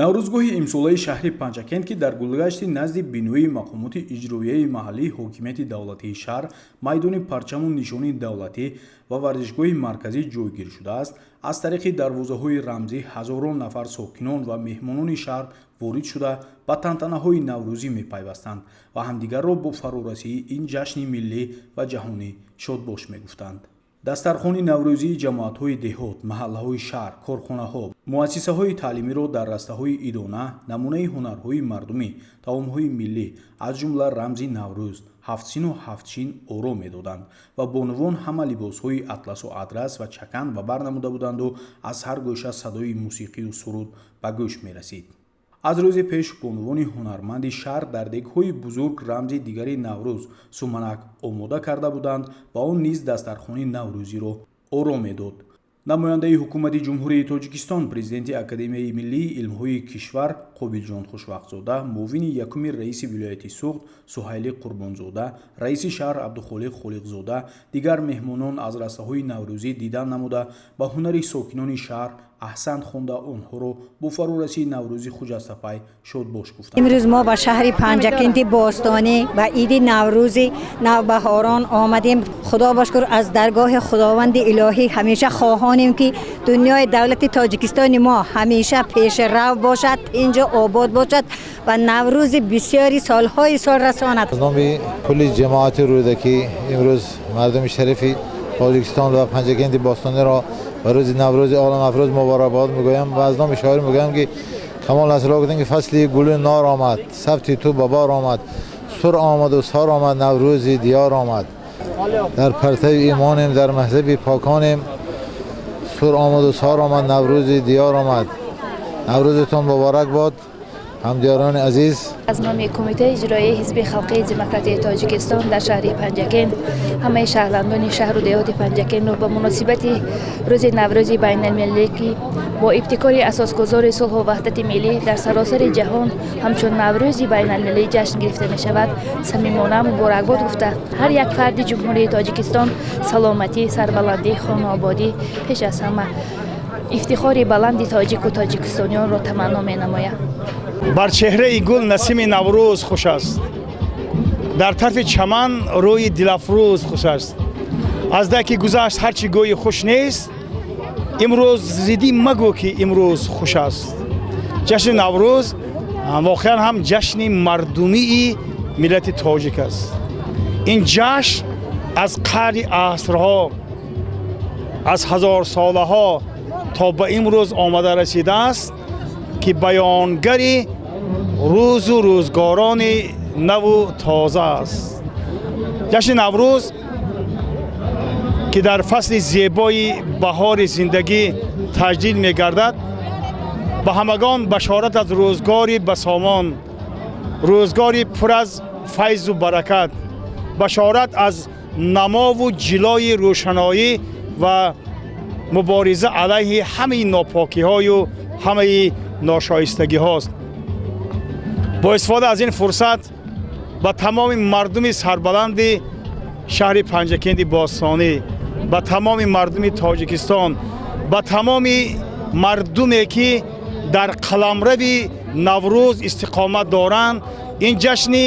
наврӯзгоҳи имсолаи шаҳри панҷакент ки дар гулгашти назди бинои мақомоти иҷроияи маҳаллии ҳокимияти давлатии шаҳр, майдони парчаму нишонии давлатӣ ва варзишгоҳи марказӣ ҷойгир шудааст, аз тариқи дарвозаҳои рамзӣ ҳазорон нафар сокинон ва меҳмонони шаҳр ворид шуда ба тантанаҳои наврӯзӣ мепайвастанд ва ҳамдигарро бо фарорасии ин ҷашни миллӣ ва ҷаҳонӣ шодбош мегуфтанд. дастархони наврӯзии ҷамоатҳои деҳот, маҳаллаҳои шаҳр, корхонаҳо, муассисаҳои таълимиро дар растаҳои идона намунаи ҳунарҳои мардумӣ, таомҳои миллӣ, аз ҷумла рамзи Наврӯз, ҳафтсину ҳафтчин оро медоданд ва бонувон ҳама либосҳои атласу адрас ва чакан ба бар намуда буданду аз ҳар гӯша садои мусиқию суруд ба гӯш мерасид. аз рӯзи пеш бонувони ҳунарманди шаҳр дар дегҳои бузург рамзи дигари Наврӯз суманак омода карда буданд ва он низ дастархони наврӯзиро оро медод. намояндаи ҳукумати ҷумҳурии Тоҷикистон, президенти Академияи миллии илмҳои кишвар Қобилҷон Хушвақтзода, муовини якуми раиси вилояти Суғд Суҳайли Қурбонзода, раиси шаҳр Абдухолиқ Холиқзода, дигар меҳмонон аз растаҳои наврӯзӣ дидан намуда ба ҳунари сокинони шаҳр аҳсанд хонда онҳоро бо фарорасии наврӯзи хуҷастапай шодбош гуфтанд. имрӯз мо ба шаҳри панҷакенти бостонӣ ба иди наврӯзи навбаҳорон омадем. худо бошкур, аз даргоҳи худованди илоҳӣ ҳамеша хоҳонем ки дунёи давлати тоҷикистони мо ҳамеша пешрав бошад, инҷо обод бошад ва наврӯзи бисёри солҳои сол расонад. аз номи кулли ҷамоати рӯдаки имрӯз мардуми шарифи тоҷикистон ва панҷакенти бостониро ба рӯзи наврӯзи олам афрӯз муборакбод мегӯям ва аз номи шоир мегӯям ки камол насрҳо гуфтанд ки фасли гулу нор омад, сабти ту ба бор омад, сур омаду сор омад, наврӯзи диёр омад. дар партави имонем, дар маҳзаби поконем, сур омаду сор омад, наврӯзи диёр омад. наврӯзатон муборак бод ҳамдиёрони азиз. аз номи кумитаи иҷроии ҳизби халқии демократии тоҷикистон дар шаҳри панҷакент ҳамаи шаҳрвандони шаҳру деҳоти панҷакентро ба муносибати рӯзи наврӯзи байналмилалӣ ки бо ибтикори асосгузори сулҳу ваҳдати миллӣ дар саросари ҷаҳон ҳамчун наврӯзи байналмилалӣ ҷашн гирифта мешавад, самимона муборакбод гуфта ҳар як фарди ҷумҳурии тоҷикистон саломатӣ, сарбаландӣ, хонободӣ пеш аз ҳама ифтихори баланди тоҷику тоҷикистонёнро таманно менамояд. бар чеҳраи гул насими наврӯз хуш аст, дар тарфи чаман рӯи дилафрӯз хуш аст. аз даки гузашт ҳарчи гӯи хуш нест, имрӯз зидӣ магӯ ки имрӯз хуш аст. ҷашни наврӯз воқеан ҳам ҷашни мардумии миллати тоҷик аст. ин ҷашн аз қарни асрҳо, аз ҳазорсолаҳо то ба имрӯз омада расидааст ки баёнгари рӯзу рӯзгорони наву тоза аст. ҷашни наврӯз ки дар фасли зебои баҳори зиндагӣ таҷдид мегардад, ба ҳамагон башорат аз рӯзгори басомон, рӯзгори пур аз файзу баракат, башорат аз намову ҷилои рӯшаноӣ ва мубориза алайҳи ҳамаи нопокиҳою ҳамаи ношоистагиҳост. бо истифода аз ин фурсат ба тамоми мардуми сарбаланди шаҳри панҷакенти бостонӣ, ба тамоми мардуми тоҷикистон, ба тамоми мардуме ки дар қаламрави наврӯз истиқомат доранд, ин ҷашни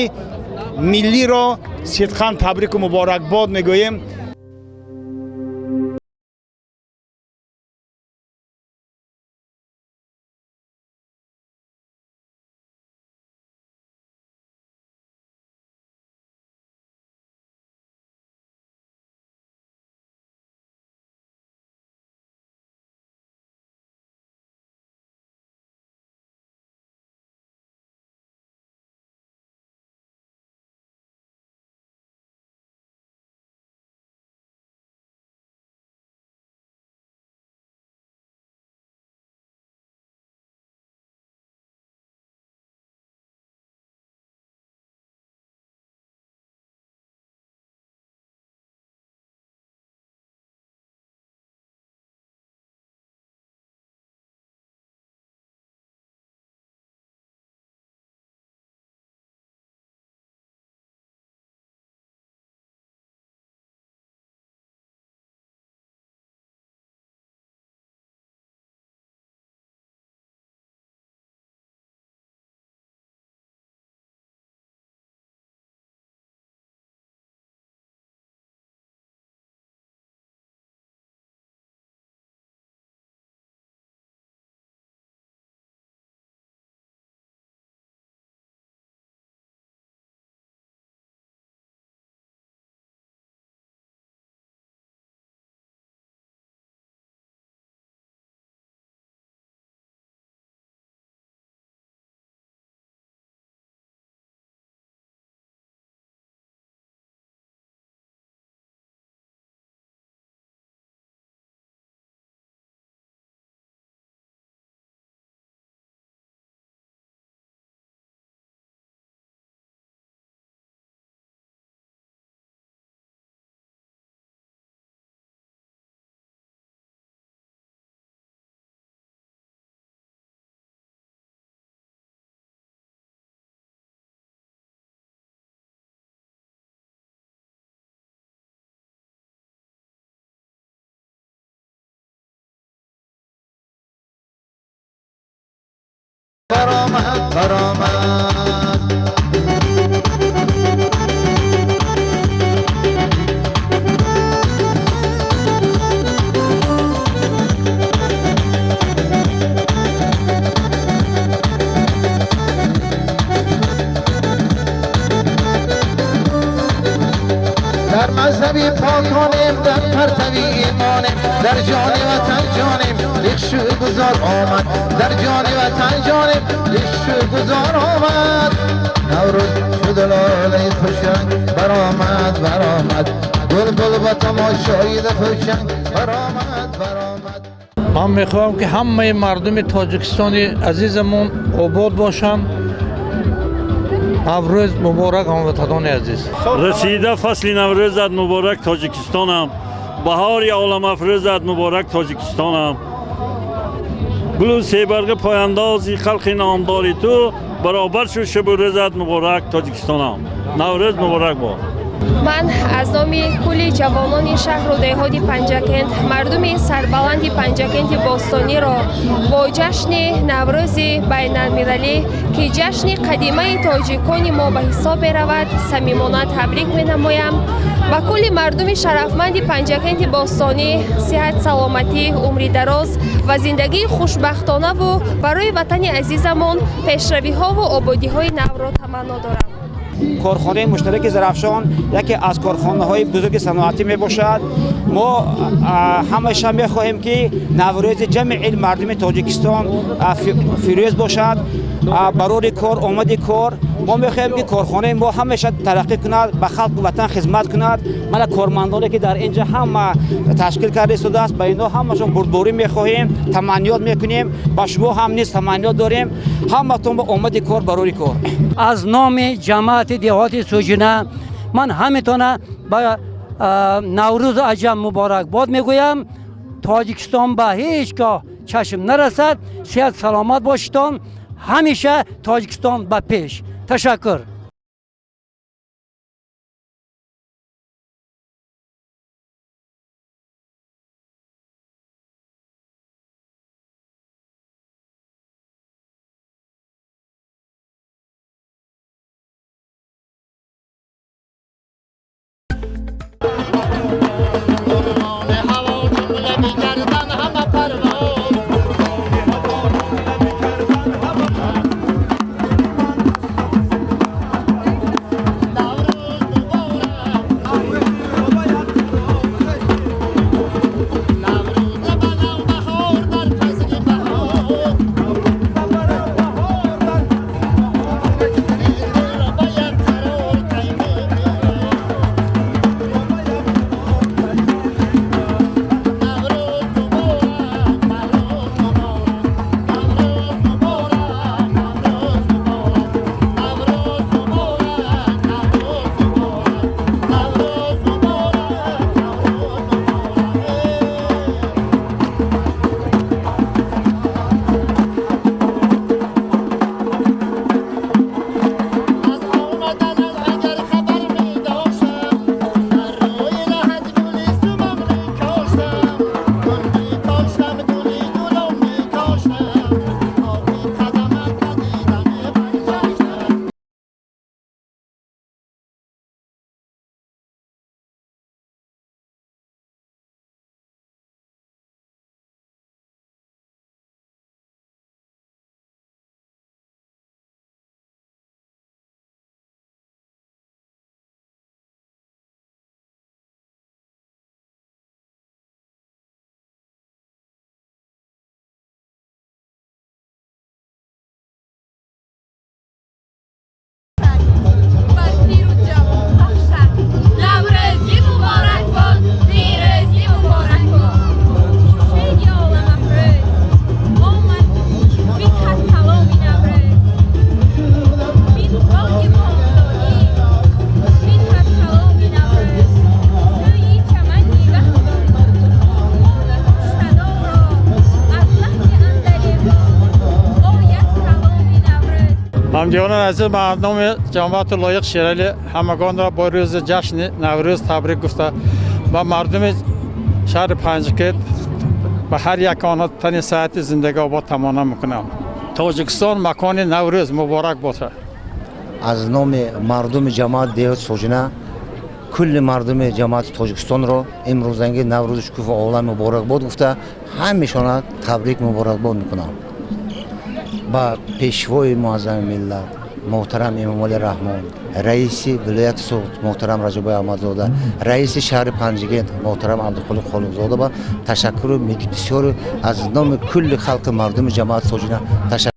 миллиро сидқан табрику муборакбод мегӯем. برآمد برآمد. در مذهبی پاکانیم، در پرتوی ایمانیم، در جان وطن جانیم، یک شوی گذار آمد. در جان وطن جانیم، یک شوی گذار آمد. نوروز شد لاله خوشنگ برآمد برآمد. بلبل و تماشایی خوشنگ برآمد برآمد. من میخواهم که همه مردم تاجیکستان عزیزمون آباد باشن. نوروز مبارک هموطنان عزیز. رسیده فصل نوروزت مبارک تاجیکستانم. بهار عالم افروزت مبارک تاجیکستانم. گل سیبرگ پایاندازی خلق نامداری تو برابر شد شب و روزت مبارک تاجیکستانم. نوروز مبارک باد. من از نام کل جوانان شهر و دهات پنجکند مردم سربلند پنجکند باستانی را با جشن نوروز بین المللی که جشن قدیمه تاجیکان ما به حساب برود صمیمانه تبریک می‌نمایم و کل مردم شرفمند پنجکند باستانی صحت سلامتی عمر دراز و زندگی خوشبختانه و برای وطن عزیزمان پیشروی ها و آبادی های نو را تمنا دارم. کارخانه مشترک زرافشان یکی از کارخانه های بزرگ صنعتی می باشد. ما همیشه می خواهیم که نوروز جمع مردم تاجیکستان فیروز باشد، برای کار آمد کار. ما می خواهیم که کارخانه ما همیشه ترقی کند، به خلق وطن خدمت کند. من کارمندانی که در اینجا هم تشکیل کرده شده است، به اینا همشون بردباری می خواهیم، تمنیات می کنیم. با شما هم نیز تمنیات داریم، همتون با آمد کار برای کار. از نام جماعت دهات سوجنه من همتونه با نوروز عجم مبارک باد میگویم. تاجیکستان به هیچگاه چشم نرسد. صحت سلامت باشید. همیشه تاجیکستان به پیش. تشکر. همجویان عزیز، من نام جماعت لایق شیرالی همگان را با روز جشن نوروز تبریک گفته و مردم شهر پنجکند و هر یک آنها تن ساعت زندگی آباد تمنا میکنم. тоҷикистон макони наврӯз муборак бошад. аз номи мардуми ҷамоати деҳоти соҷина кулли мардуми ҷамоати тоҷикистонро имрӯзанги наврӯзи шукуфа олам муборакбод гуфта ҳамешона табрик муборакбод мекунам. ба пешвои муаззами миллат محترم امام علی رحمان، رئیس ولایت سوخت محترم رجب احمدزاده، رئیس شهر پنجگین محترم عبدالخالق خالقزاده با تشکر بسیار از نام کل خلق مردم جماعت سوجینه تشکر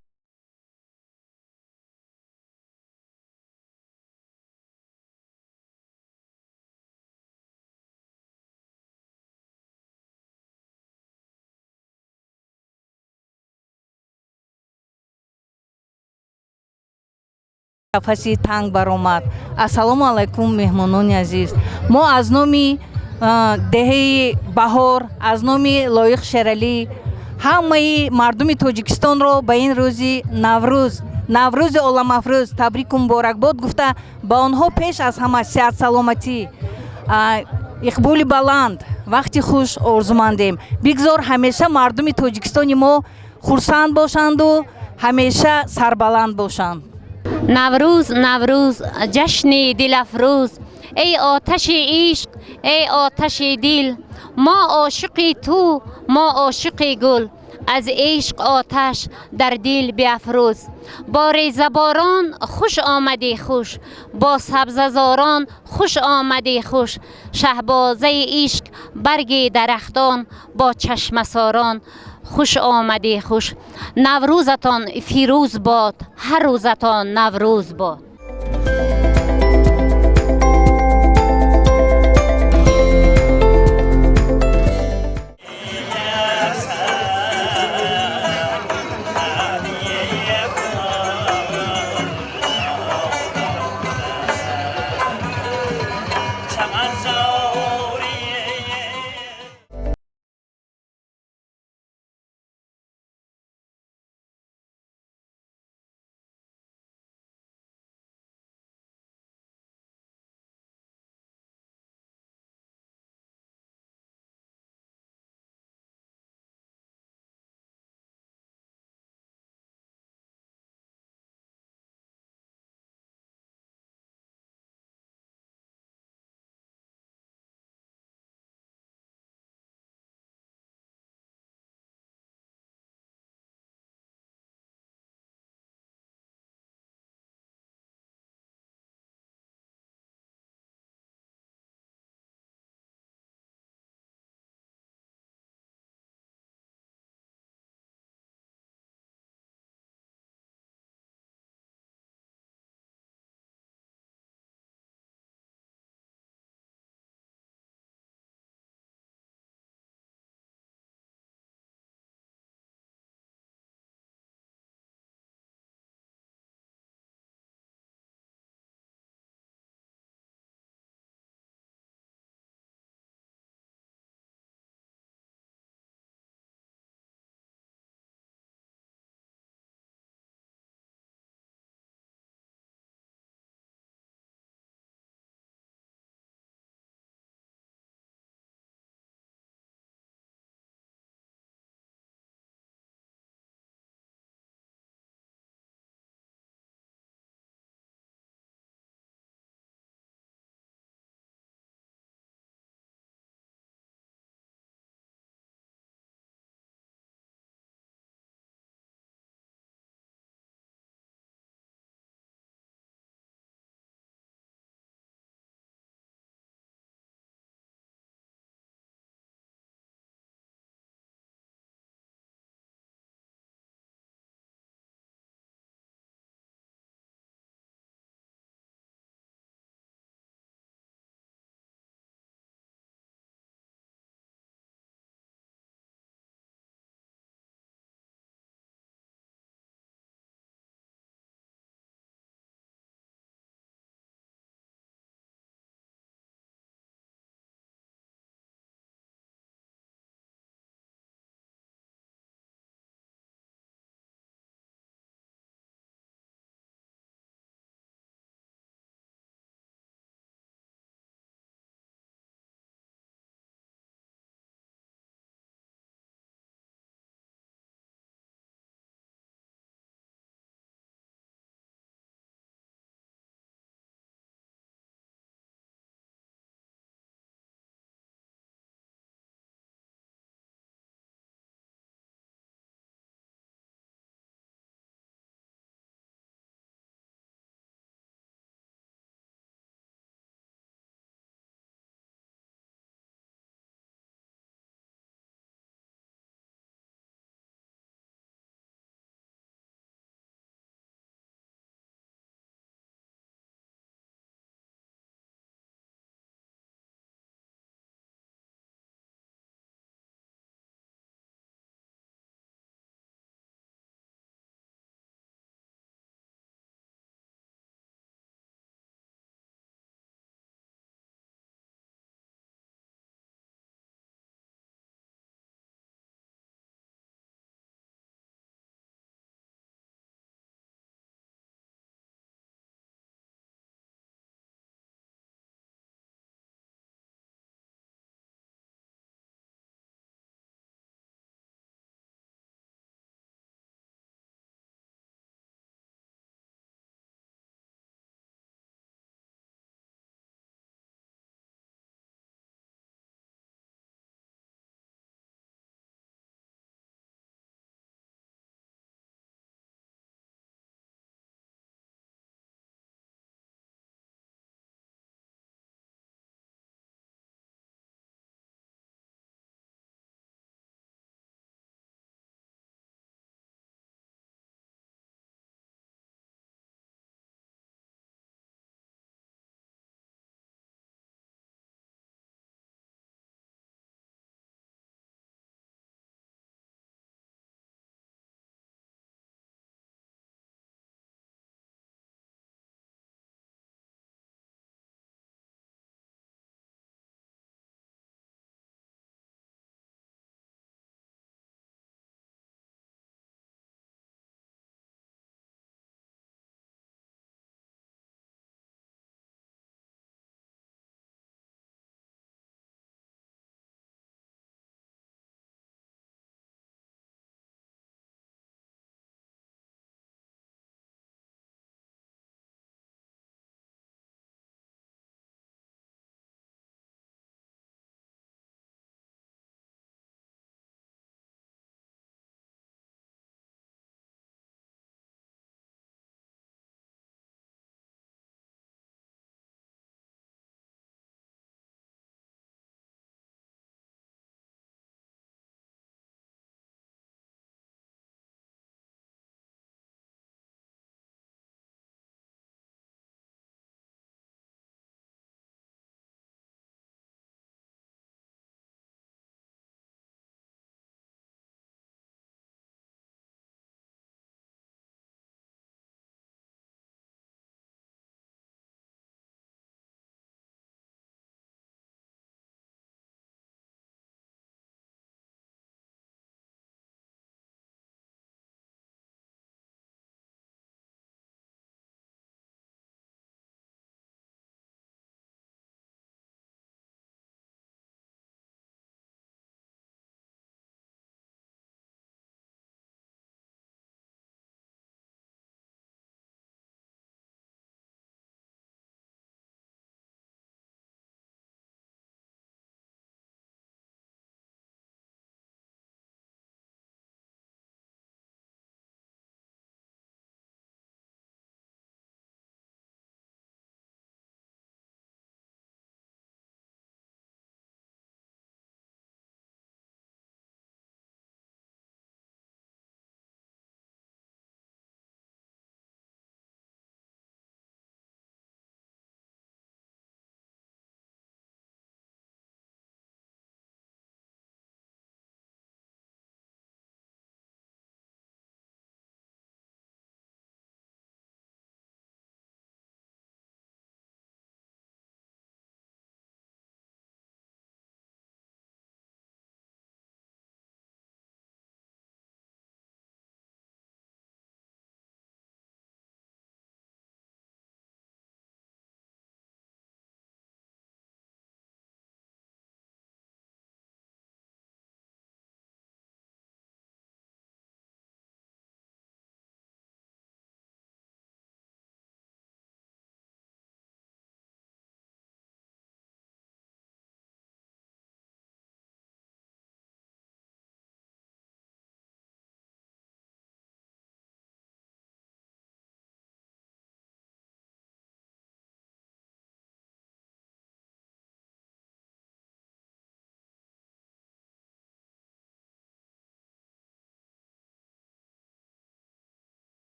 قفسی تنگ برآمد. السلام علیکم مهمانان عزیز. ما از نام دهه بهار، از نام لایق شیرالی همه مردم تاجیکستان را به این روزی نوروز عالم افروز تبریک و مبارکباد گفته با آنها پیش از همه صحت سلامتی، اقبال بلند، وقتی خوش آرزومندیم. بگذار همیشه مردم تاجیکستان ما خرسند باشند و همیشه سربلند باشند. نوروز نوروز جشن دل افروز، ای آتش عشق ای آتش دل، ما عاشق تو ما عاشق گل، از عشق آتش در دل بیافروز. با ریزباران خوش آمدی خوش، با سبززاران خوش آمدی خوش، شهبازه عشق برگ درختان با چشم ساران خوش آمدی خوش. نوروزتان فیروز باد، هر روزتان نوروز باد.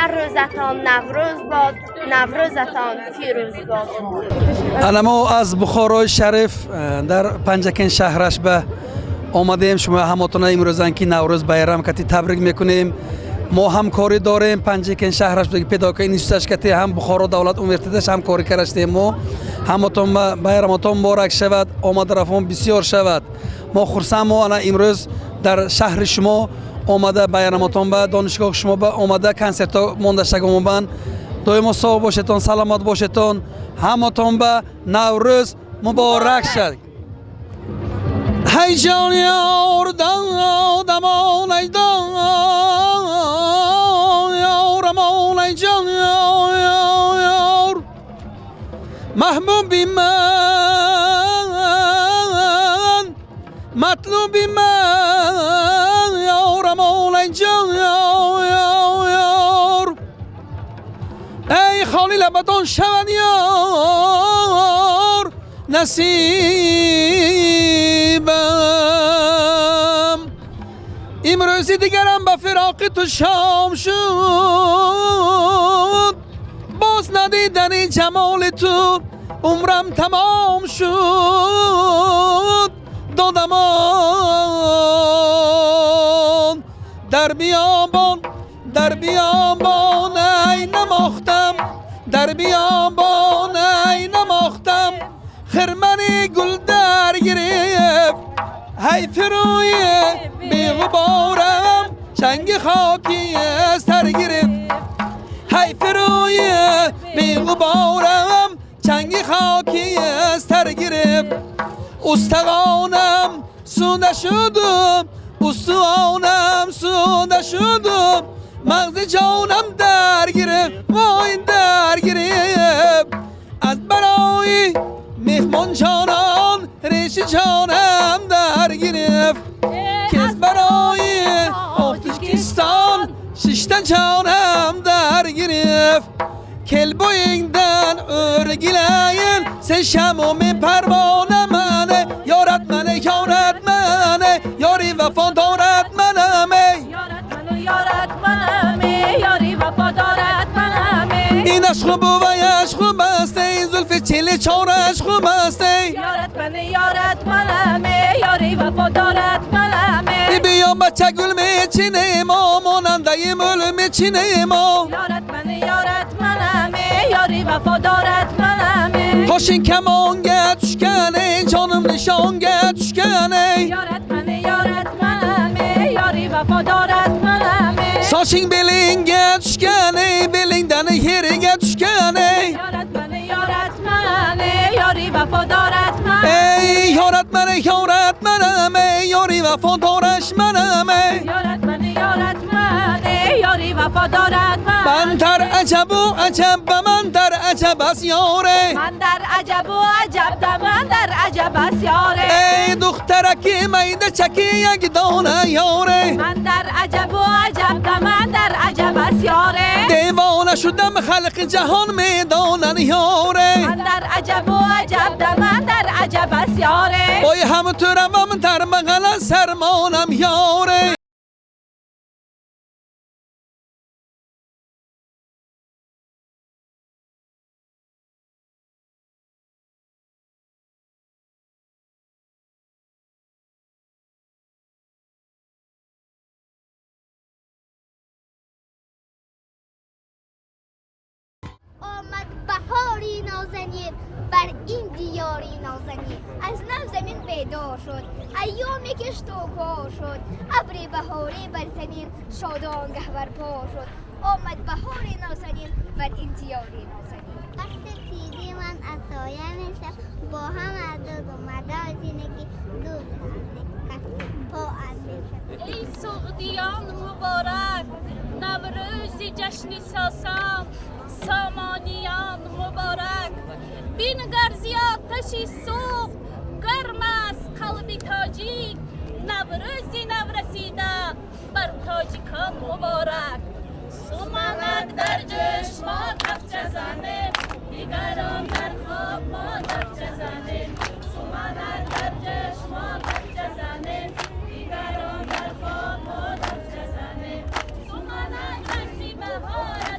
روزتان نوروز باد، نوروزتان پیروز باد. ما از بخارای شریف در پنجکن شهرش به آمدیم. شما همتون امروزن که نوروز بیرام کتی تبریک میکنیم. ما همکاری داریم پنجکن شهرش دیگه پیدا کنیم نیستش کتی هم بخارا دولت اونورتیدش هم کاری کردیم. ما همتون بیرامتون مبارک شود، آمد رفتن بسیار شود. ما خرسند ما امروز در شهر شما آمده بیرامتون به دانشگاه شما به آمده کنسرت مونده شگم بند دائما سال باشتون، سلامت باشتون، همتون به نوروز مبارک شد. هی جان یار دمان ای یارمان ای جان یار محبوبی من مطلوبی من یارمان ای جان یار ای خالی لبتان شود یار نصیبم امروزی دیگرم به فراق تو شام شد باز ندیدن جمال تو عمرم تمام شد دادمان در بیابان ای نماختم در بیابان ای نماختم خرمن گل در گرفت هی فروی بیغبارم چنگ خاکی سر گرفت هی فروی بیغبارم چنگ خاکی سر گرفت استخوانم سوده شدم استخوانم سوده شدم مغز جانم در گرفت وای در گرفت از برای مهمان جانان ریش جانم در گرفت که از برای تاجیکستان ششتن جانم در گرفت کل بویندن ارگیلین سه شموم پروانه منه یارت منه یاری وفادارت منمه یارت منمه یاری وفادارت منمه این عشق بو و عشق بسته این زلف چلی چار عشق بسته یارت منمه یاری وفادارت منمه بیا بچه گل میچینه ما ماننده مل میچینه ما یارت منمه یاری وفادارت منمه پاشین کمان گتش کنه جانم نشان گتش کنه یارت منمه یاری وفادارت منمه ساشین بلین گتش کنه بلین دنه هیره گتش کنه یارت منمه یاری وفادارت منمه ای یارت منمه یاری وفادارش منمه یارت منمه یاری وفادارت من در عجب و عجب من در عجب از یاره من در عجب و عجب من در عجب از یاره ای دخترکی میده چکی یک دانه یاره من در عجب و عجب من در عجب از یاره دیوانه شدم خلق جهان میدانن یاره من در عجب و عجب من در عجب از یاره بای هم تو روم در بغل سرمانم یاره آمد بهاری نازنین بر این دیاری نازنین از نو زمین بیدار شد ایامی که اشتوپا شد ابر بهاری بر زمین شادانگه برپا شد آمد بهاری نازنین بر این دیاری نازنین وقت پیری من از سایه میشم با هم از دو مدار زینگی دو پا از میشم ای سعودیان مبارک نوروزی جشنی ساسان سامانیان مبارک بینگر آتشی سوخت گرم است قلب تاجیک نوروزی نورسیده بر تاجیکان مبارک سومنک در جشن ما دفچه زنه دیگران در خواب ما دفچه زنه سومنک در جشن ما دفچه زنه دیگران در خواب ما دفچه زنه سومنک نصیب بهار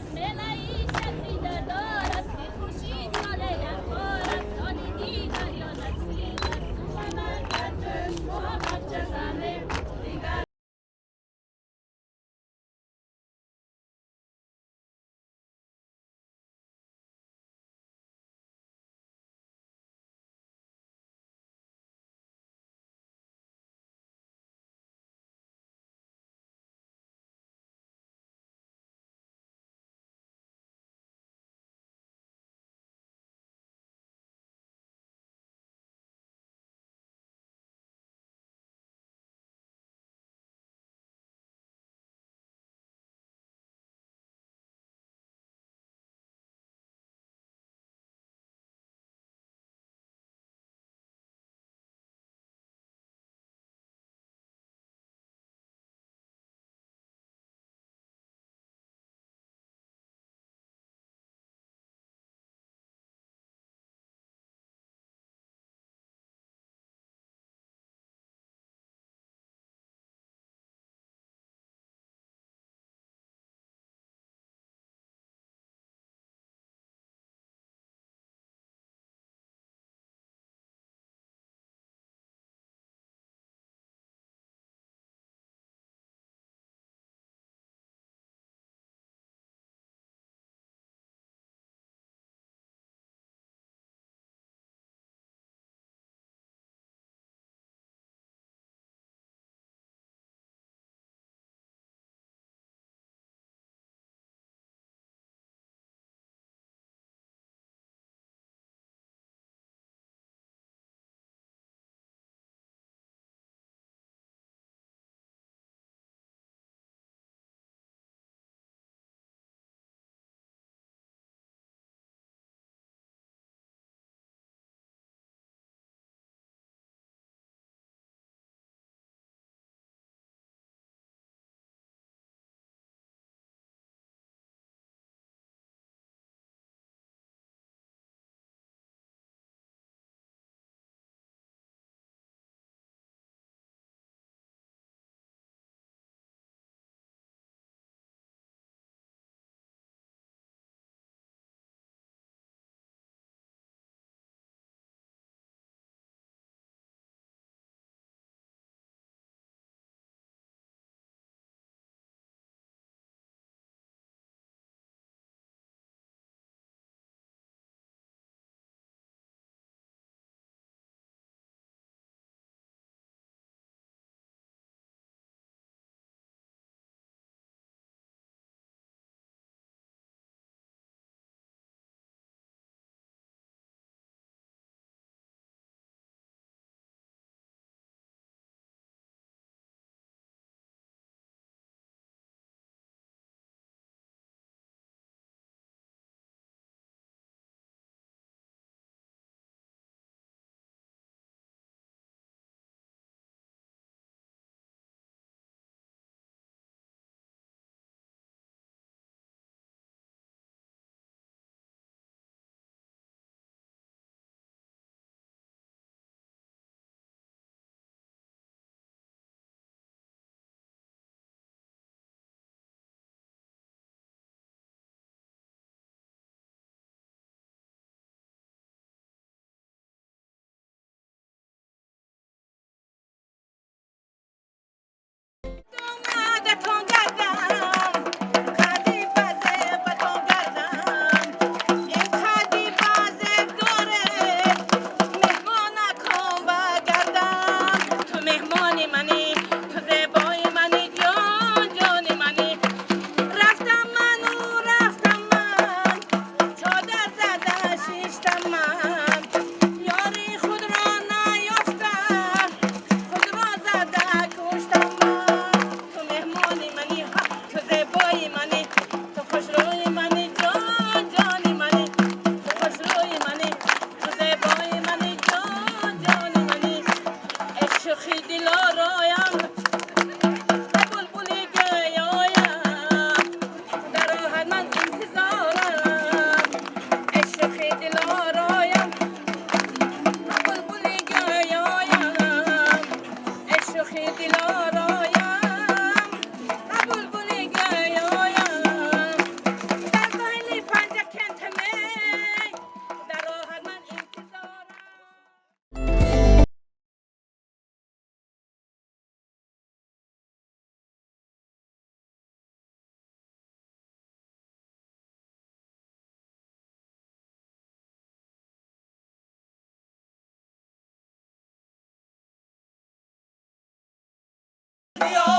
بیا